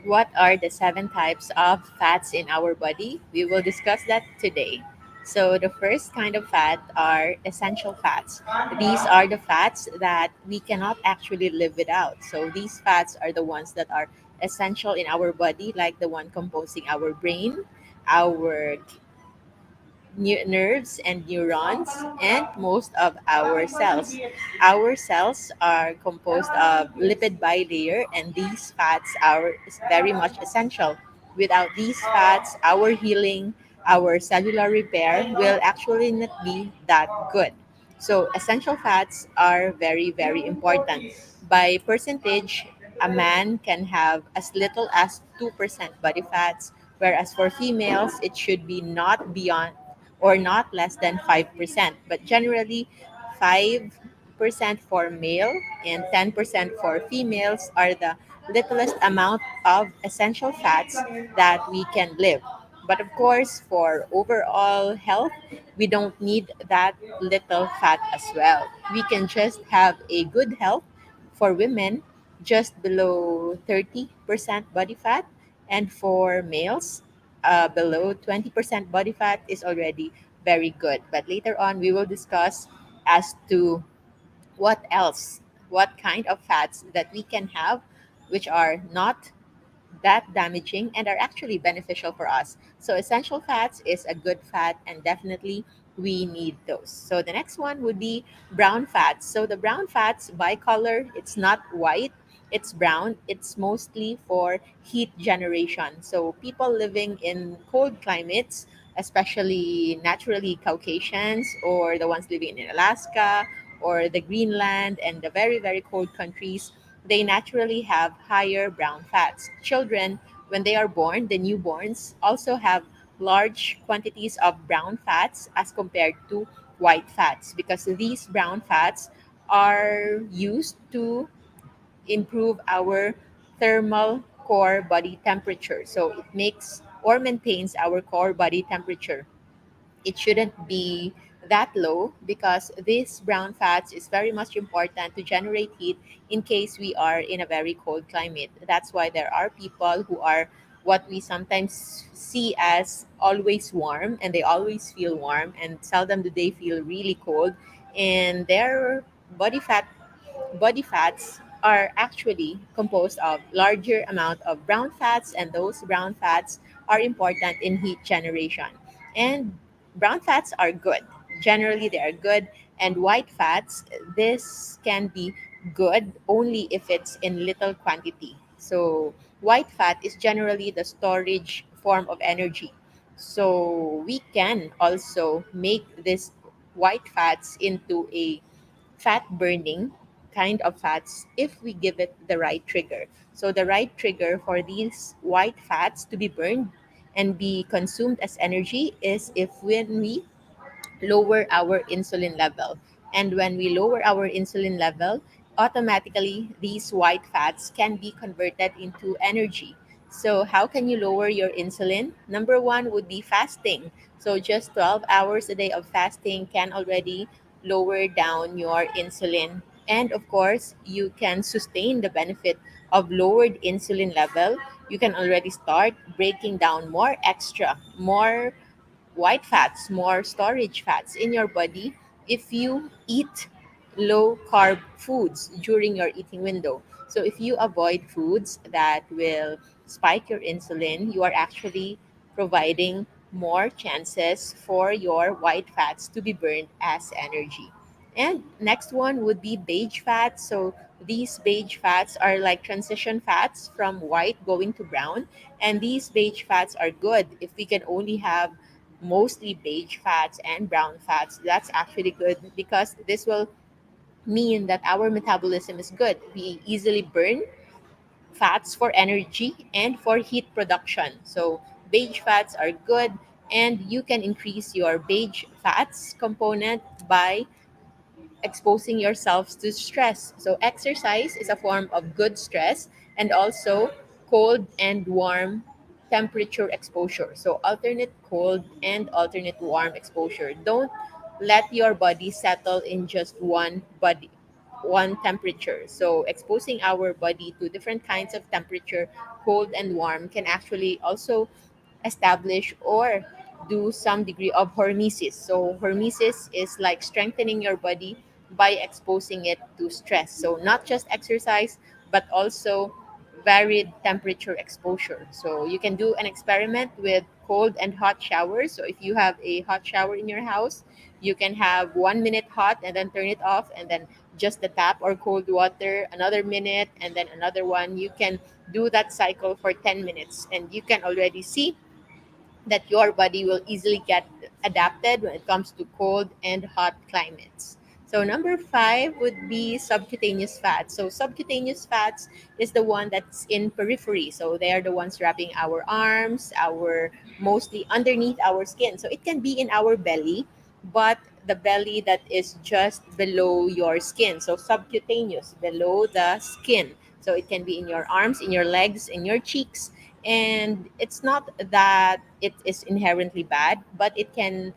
What are the seven types of fats in our body? We will discuss that today. So, the first kind of fat are essential fats. These are the fats that we cannot actually live without. So, these fats are the ones that are essential in our body, like the one composing our brain, our nerves and neurons, and most of our cells. Our cells are composed of lipid bilayer, and these fats are very much essential. Without these fats, our healing, our cellular repair will actually not be that good. So, essential fats are very, very important. By percentage, a man can have as little as 2% body fats, whereas for females, it should be not beyond or not less than 5%. But generally, 5% for male and 10% for females are the littlest amount of essential fats that we can live. But of course, for overall health, we don't need that little fat as well. We can just have a good health for women just below 30% body fat, and for males, below 20% body fat is already very good. But later on, we will discuss as to what else, what kind of fats that we can have, which are not that damaging and are actually beneficial for us. So essential fats is a good fat, and definitely we need those. So the next one would be brown fats. So the brown fats by color, it's not white, it's brown. It's mostly for heat generation. So people living in cold climates, especially naturally Caucasians or the ones living in Alaska or the Greenland and the very, very cold countries, they naturally have higher brown fats. Children, when they are born, the newborns also have large quantities of brown fats as compared to white fats, because these brown fats are used to improve our thermal core body temperature. So it makes or maintains our core body temperature. It shouldn't be that low, because this brown fats is very much important to generate heat in case we are in a very cold climate. That's why there are people who are what we sometimes see as always warm, and they always feel warm, and seldom do they feel really cold, and their body fat body fats are actually composed of larger amount of brown fats, and those brown fats are important in heat generation. And brown fats are good. Generally, they are good. And white fats, this can be good only if it's in little quantity. So, white fat is generally the storage form of energy. So, we can also make this white fats into a fat burning kind of fats if we give it the right trigger. So, the right trigger for these white fats to be burned and be consumed as energy is if when we lower our insulin level. And when we lower our insulin level, automatically these white fats can be converted into energy. So, how can you lower your insulin? Number one would be fasting. So, just 12 hours a day of fasting can already lower down your insulin. And of course, you can sustain the benefit of lowered insulin level. You can already start breaking down more white fats, more storage fats in your body if you eat low carb foods during your eating window. So, if you avoid foods that will spike your insulin, you are actually providing more chances for your white fats to be burned as energy. And next one would be beige fats. So, these beige fats are like transition fats from white going to brown. And these beige fats are good if we can only have mostly beige fats and brown fats. That's actually good, because this will mean that our metabolism is good. We easily burn fats for energy and for heat production. So beige fats are good, and you can increase your beige fats component by exposing yourselves to stress. So, exercise is a form of good stress, and also cold and warm temperature exposure. So, alternate cold and alternate warm exposure. Don't let your body settle in just one body. one temperature. So exposing our body to different kinds of temperature, cold and warm, can actually also establish or do some degree of hormesis. So hormesis is like strengthening your body by exposing it to stress. So not just exercise, but also varied temperature exposure. So you can do an experiment with cold and hot showers. So if you have a hot shower in your house, you can have 1 minute hot and then turn it off, and then just the tap or cold water, another minute, and then another one. You can do that cycle for 10 minutes, and you can already see that your body will easily get adapted when it comes to cold and hot climates. So number five would be subcutaneous fats. So subcutaneous fats is the one that's in periphery. So they are the ones wrapping our arms, our mostly underneath our skin. So it can be in our belly, but the belly that is just below your skin. So subcutaneous, below the skin. So it can be in your arms, in your legs, in your cheeks, and it's not that it is inherently bad, but it can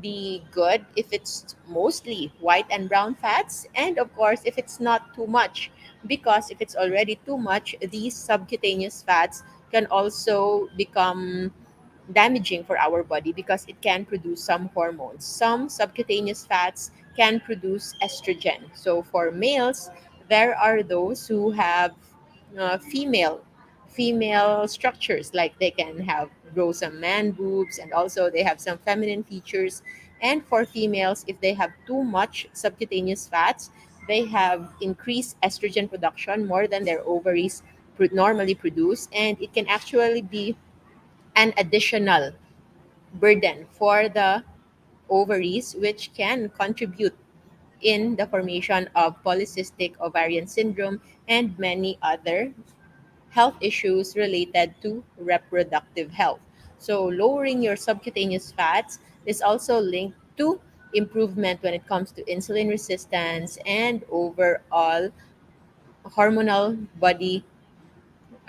be good if it's mostly white and brown fats, and of course if it's not too much, because if it's already too much, these subcutaneous fats can also become damaging for our body because it can produce some hormones. Some subcutaneous fats can produce estrogen. So for males, there are those who have female structures, like they can have grow some man boobs, and also they have some feminine features. And for females, if they have too much subcutaneous fats, they have increased estrogen production more than their ovaries normally produce, and it can actually be an additional burden for the ovaries, which can contribute in the formation of polycystic ovarian syndrome and many other health issues related to reproductive health. So, lowering your subcutaneous fats is also linked to improvement when it comes to insulin resistance and overall hormonal body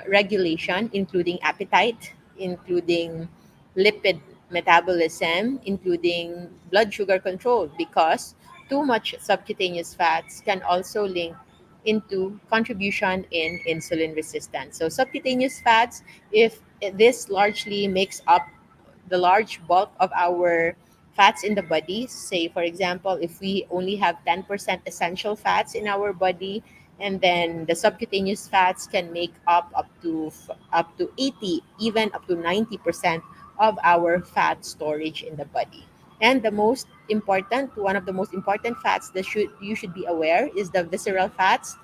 regulation, including appetite, including lipid metabolism, including blood sugar control, because too much subcutaneous fats can also link into contribution in insulin resistance. So subcutaneous fats, if this largely makes up the large bulk of our fats in the body, say for example, if we only have 10% essential fats in our body, and then the subcutaneous fats can make up to 80, even up to 90% of our fat storage in the body. And the most important, one of the most important fats that you should be aware is the visceral fats.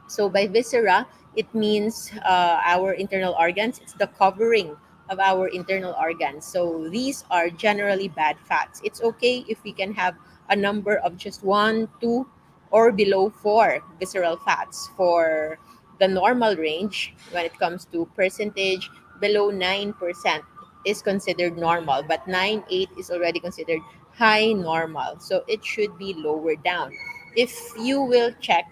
So by viscera, it means our internal organs. It's the covering of our internal organs. So these are generally bad fats. It's okay if we can have a number of just one, two, or below four visceral fats. For the normal range, when it comes to percentage, below 9% is considered normal, but 9, 8 is already considered high normal. So it should be lower down. If you will check,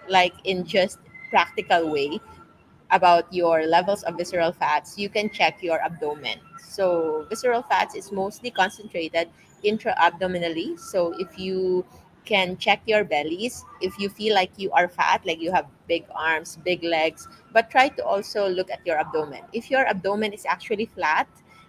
like in just practical way, about your levels of visceral fats, you can check your abdomen. So visceral fats is mostly concentrated intra-abdominally. So if you can check your bellies, if you feel like you are fat, like you have big arms, big legs, but try to also look at your abdomen. If your abdomen is actually flat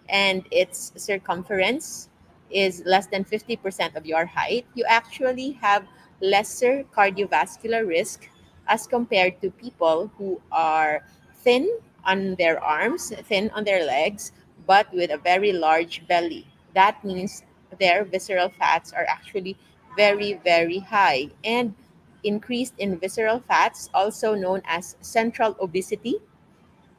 and its circumference is less than 50% of your height, you actually have lesser cardiovascular risk as compared to people who are thin on their arms, thin on their legs, but with a very large belly. That means their visceral fats are actually very, very high. And increased in visceral fats, also known as central obesity,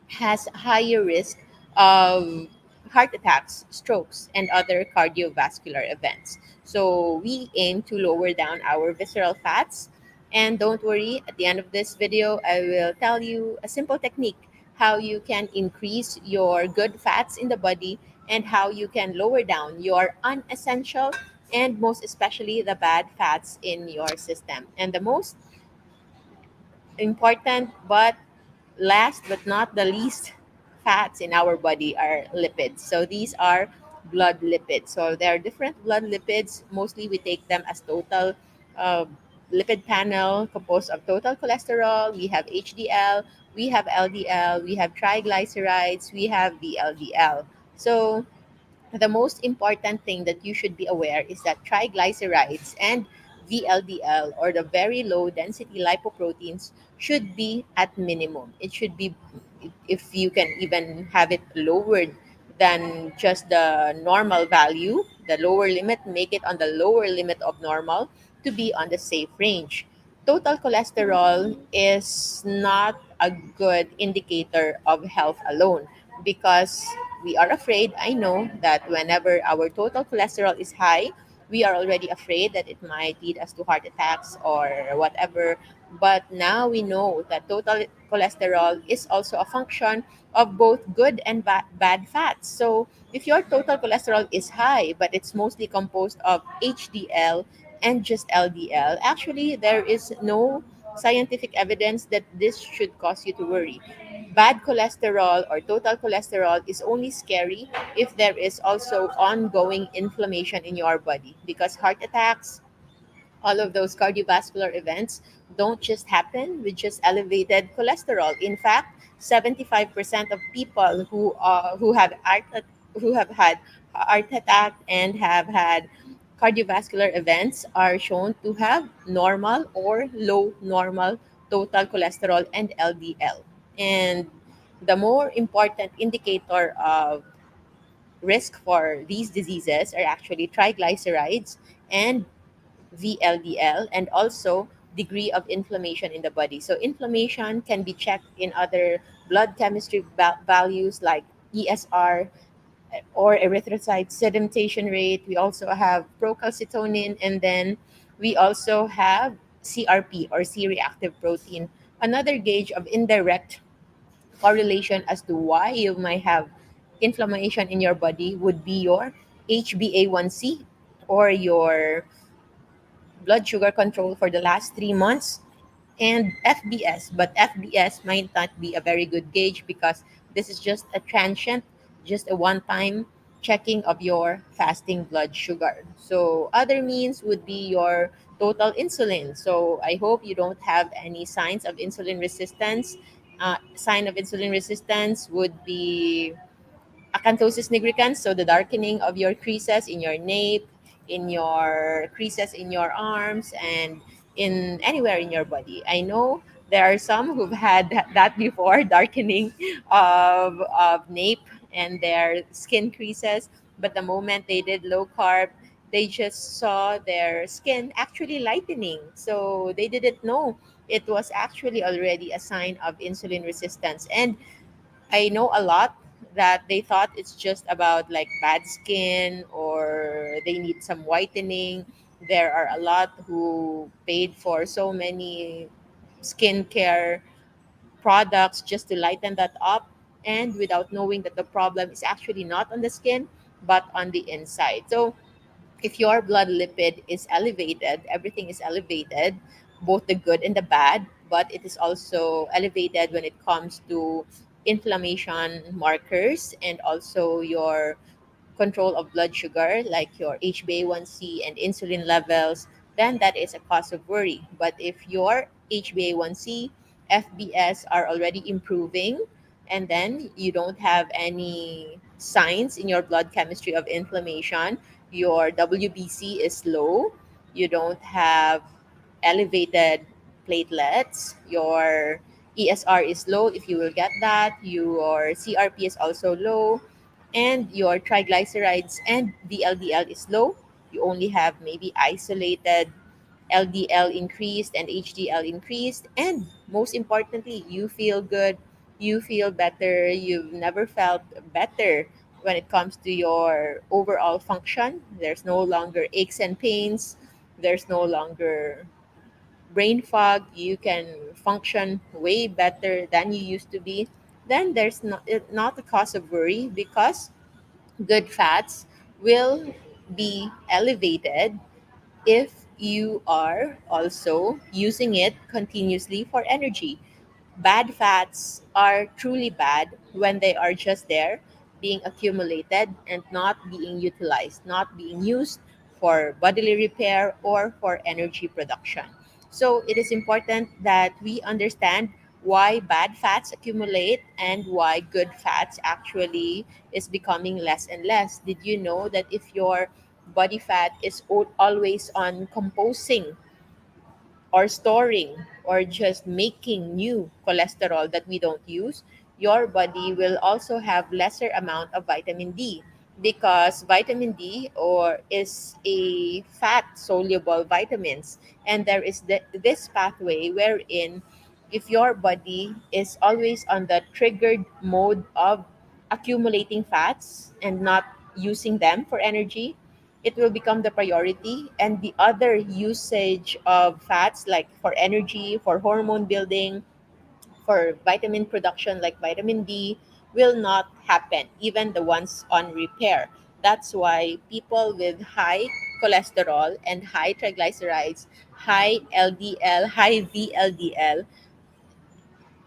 has higher risk of heart attacks, strokes, and other cardiovascular events. So we aim to lower down our visceral fats. And don't worry, at the end of this video, I will tell you a simple technique how you can increase your good fats in the body and how you can lower down your unessential and most especially the bad fats in your system. And the most important but last but not the least fats in our body are lipids. So these are blood lipids. So there are different blood lipids. Mostly we take them as total uh, lipid panel composed of total cholesterol, we have HDL, we have LDL, we have triglycerides, we have VLDL. So the most important thing that you should be aware is that triglycerides and VLDL, or the very low density lipoproteins, should be at minimum. It should be, if you can even have it lowered than just the normal value, the lower limit, make it on the lower limit of normal to be on the safe range. Total cholesterol is not a good indicator of health alone, because we are afraid. I know that whenever our total cholesterol is high, we are already afraid that it might lead us to heart attacks or whatever. But now we know that total cholesterol is also a function of both good and bad fats. So if your total cholesterol is high, but it's mostly composed of HDL and just LDL, actually, there is no scientific evidence that this should cause you to worry. Bad cholesterol or total cholesterol is only scary if there is also ongoing inflammation in your body, because heart attacks, all of those cardiovascular events don't just happen with just elevated cholesterol. In fact, 75% of people who have had heart attack and have had cardiovascular events are shown to have normal or low normal total cholesterol and LDL. And the more important indicator of risk for these diseases are actually triglycerides and VLDL, and also degree of inflammation in the body. So inflammation can be checked in other blood chemistry values like ESR or erythrocyte sedimentation rate. We also have procalcitonin, and then we also have CRP, or C-reactive protein. Another gauge of indirect correlation as to why you might have inflammation in your body would be your HbA1c, or your blood sugar control for the last 3 months, and FBS. But FBS might not be a very good gauge, because this is just a transient, just a one time checking of your fasting blood sugar. So, other means would be your total insulin. So, I hope you don't have any signs of insulin resistance. Sign of insulin resistance would be acanthosis nigricans, so the darkening of your creases in your nape, in your creases in your arms, and in anywhere in your body. I know there are some who've had that before, darkening of nape and their skin creases, but the moment they did low carb, they just saw their skin actually lightening. So they didn't know it was actually already a sign of insulin resistance. And I know a lot that they thought it's just about like bad skin or they need some whitening. There are a lot who paid for so many skincare products just to lighten that up, and without knowing that the problem is actually not on the skin but on the inside. So if your blood lipid is elevated, everything is elevated, both the good and the bad, but it is also elevated when it comes to inflammation markers and also your control of blood sugar, like your HbA1c and insulin levels, then that is a cause of worry. But if your HbA1c, FBS are already improving, and then you don't have any signs in your blood chemistry of inflammation, your WBC is low, you don't have elevated platelets, your ESR is low if you will get that, your CRP is also low, and your triglycerides and VLDL is low. You only have maybe isolated LDL increased and HDL increased, and most importantly, you feel good, you feel better, you've never felt better when it comes to your overall function. There's no longer aches and pains, there's no longer brain fog, you can function way better than you used to be. Then there's not a cause of worry, because good fats will be elevated if you are also using it continuously for energy. Bad fats are truly bad when they are just there, being accumulated and not being utilized, not being used for bodily repair or for energy production. So it is important that we understand why bad fats accumulate and why good fats actually is becoming less and less. Did you know that if your body fat is always on composing or storing or just making new cholesterol that we don't use, your body will also have lesser amount of vitamin D, because vitamin D or is a fat soluble vitamins, and there is this pathway wherein if your body is always on the triggered mode of accumulating fats and not using them for energy, it will become the priority, and the other usage of fats like for energy, for hormone building, for vitamin production like vitamin D will not happen, even the ones on repair. That's why people with high cholesterol and high triglycerides, high LDL, high VLDL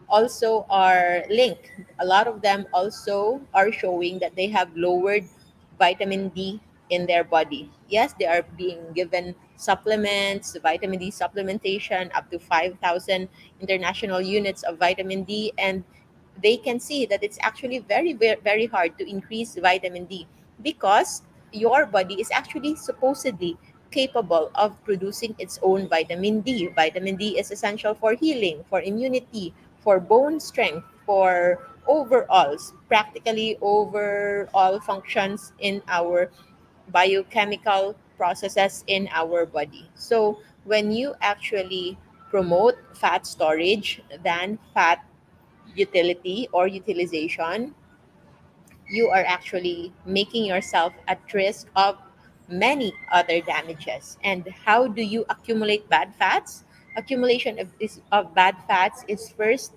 also are linked. A lot of them also are showing that they have lowered vitamin D in their body. Yes, they are being given supplements, vitamin D supplementation, up to 5,000 international units of vitamin D, and they can see that it's actually very hard to increase vitamin D because your body is actually supposedly capable of producing its own vitamin D. Vitamin D is essential for healing, for immunity, for bone strength, for overalls, practically overall functions in our biochemical processes in our body. So when you actually promote fat storage than fat utility or utilization, you are actually making yourself at risk of many other damages. And how do you accumulate bad fats? Accumulation of bad fats is first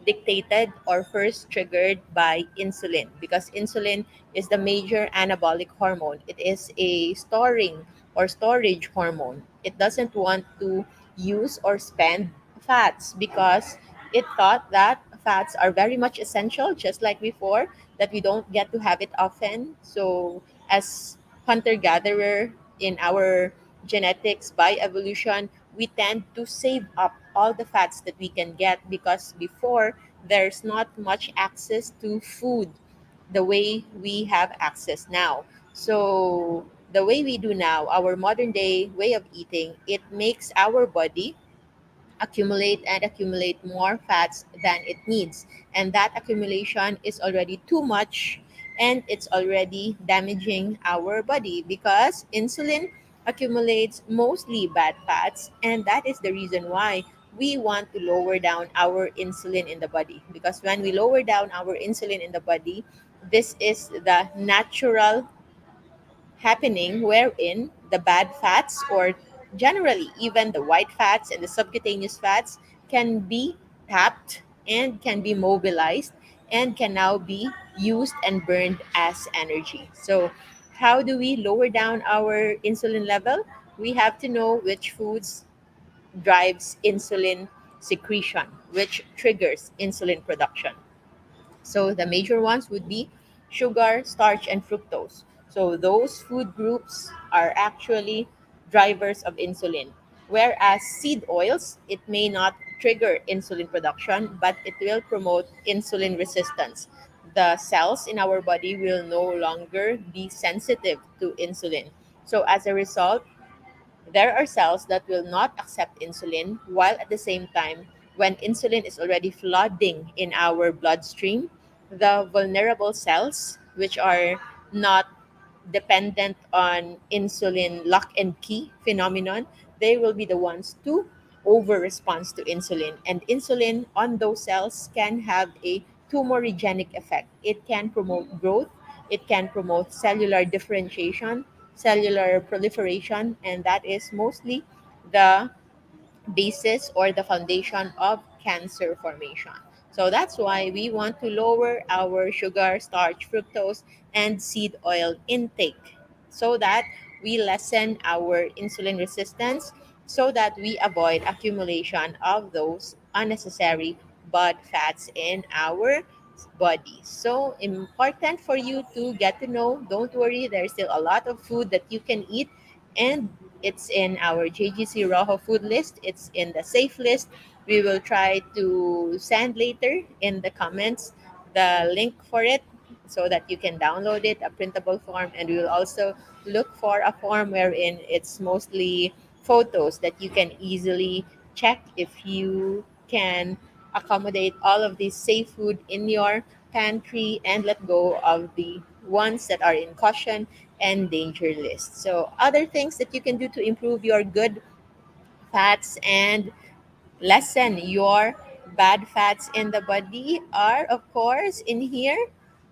dictated or first triggered by insulin, because insulin is the major anabolic hormone. It is a storing or storage hormone. It doesn't want to use or spend fats because it thought that fats are very much essential, just like before, that we don't get to have it often. So, as hunter gatherer in our genetics by evolution, we tend to save up all the fats that we can get, because before there's not much access to food the way we have access now. So, the way we do now, our modern day way of eating, it makes our body accumulate and accumulate more fats than it needs. And that accumulation is already too much, and it's already damaging our body because insulin accumulates mostly bad fats. And that is the reason why we want to lower down our insulin in the body. Because when we lower down our insulin in the body, this is the natural happening wherein the bad fats, or generally even the white fats and the subcutaneous fats, can be tapped and can be mobilized and can now be used and burned as energy. So how do we lower down our insulin level? We have to know which foods drives insulin secretion, which triggers insulin production. So the major ones would be sugar, starch, and fructose. So those food groups are actually drivers of insulin. Whereas seed oils, it may not trigger insulin production, but it will promote insulin resistance. The cells in our body will no longer be sensitive to insulin. So as a result, there are cells that will not accept insulin, while at the same time, when insulin is already flooding in our bloodstream, the vulnerable cells, which are not dependent on insulin lock and key phenomenon, they will be the ones to over response to insulin. And insulin on those cells can have a tumorigenic effect. It can promote growth, it can promote cellular differentiation, cellular proliferation, and that is mostly the basis or the foundation of cancer formation. So that's why we want to lower our sugar, starch, fructose, and seed oil intake so that we lessen our insulin resistance, so that we avoid accumulation of those unnecessary bad fats in our body. So important for you to get to know. Don't worry, there's still a lot of food that you can eat, and It's in our JGC Rojo food list. It's in the safe list. We will try to send later in the comments the link for it so that you can download it, a printable form. And we will also look for a form wherein it's mostly photos that you can easily check if you can accommodate all of these safe food in your pantry and let go of the ones that are in caution and danger list. So, other things that you can do to improve your good fats and lessen your bad fats in the body are, of course, in here.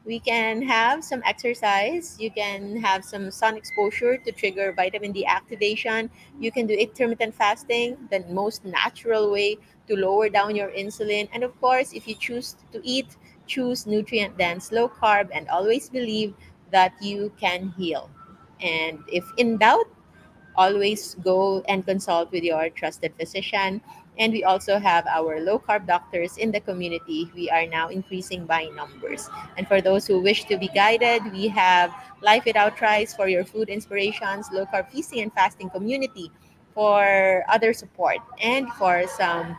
We can have some exercise. You can have some sun exposure to trigger vitamin D activation. You can do intermittent fasting, the most natural way to lower down your insulin. And of course, if you choose to eat, choose nutrient dense, low carb, and always believe that you can heal. And if in doubt, always go and consult with your trusted physician. And we also have our low carb doctors in the community. We are now increasing by numbers. And for those who wish to be guided, we have Life Without Tries for your food inspirations, low carb feasting and fasting community for other support. And for some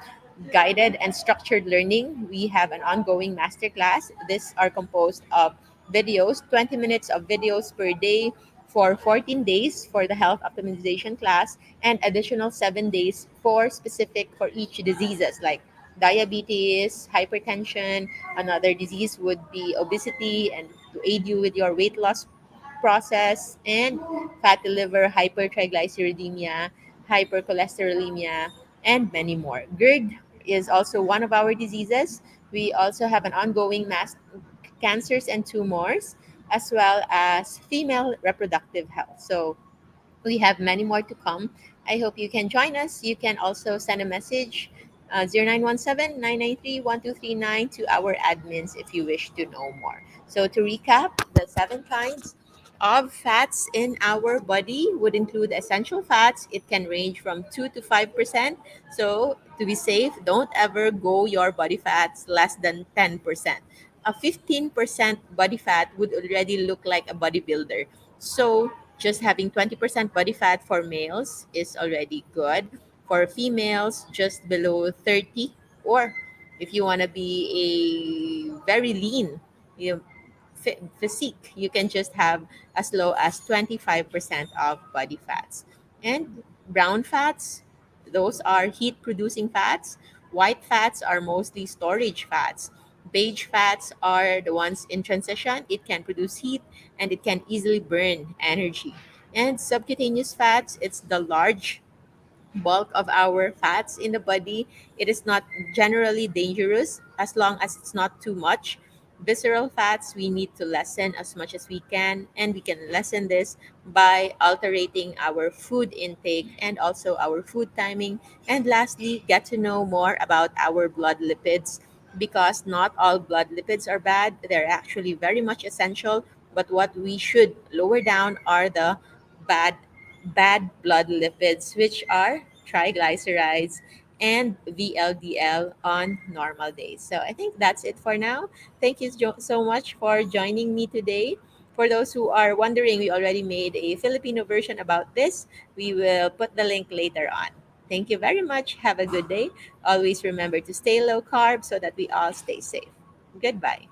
guided and structured learning, we have an ongoing masterclass. These are composed of videos, 20 minutes of videos per day for 14 days for the health optimization class, and additional 7 days for specific for each diseases like diabetes, hypertension. Another disease would be obesity, and to aid you with your weight loss process, and fatty liver, hypertriglyceridemia, hypercholesterolemia, and many more. GERD is also one of our diseases. We also have an ongoing mass cancers and tumors, as well as female reproductive health. So we have many more to come. I hope you can join us. You can also send a message 0917 to our admins if you wish to know more. So, to recap, the seven kinds of fats in our body would include essential fats. It can range from 2 to 5%. So, to be safe, don't ever go your body fats less than 10%. A 15% body fat would already look like a bodybuilder. So, just having 20% body fat for males is already good. For females, just below 30, or if you want to be a very lean, you know, physique, you can just have as low as 25% of body fats. And brown fats, those are heat producing fats. White fats are mostly storage fats. Beige fats are the ones in transition. It can produce heat and it can easily burn energy. And subcutaneous fats, it's the large bulk of our fats in the body. It is not generally dangerous as long as it's not too much. Visceral fats, we need to lessen as much as we can, and we can lessen this by altering our food intake and also our food timing. And lastly, get to know more about our blood lipids, because not all blood lipids are bad. They're actually very much essential, but what we should lower down are the bad bad blood lipids, which are triglycerides and VLDL on normal days. So I think that's it for now. Thank you so much for joining me today. For those who are wondering, we already made a Filipino version about this. We will put the link later on. Thank you very much. Have a good day. Always remember to stay low carb so that we all stay safe. Goodbye.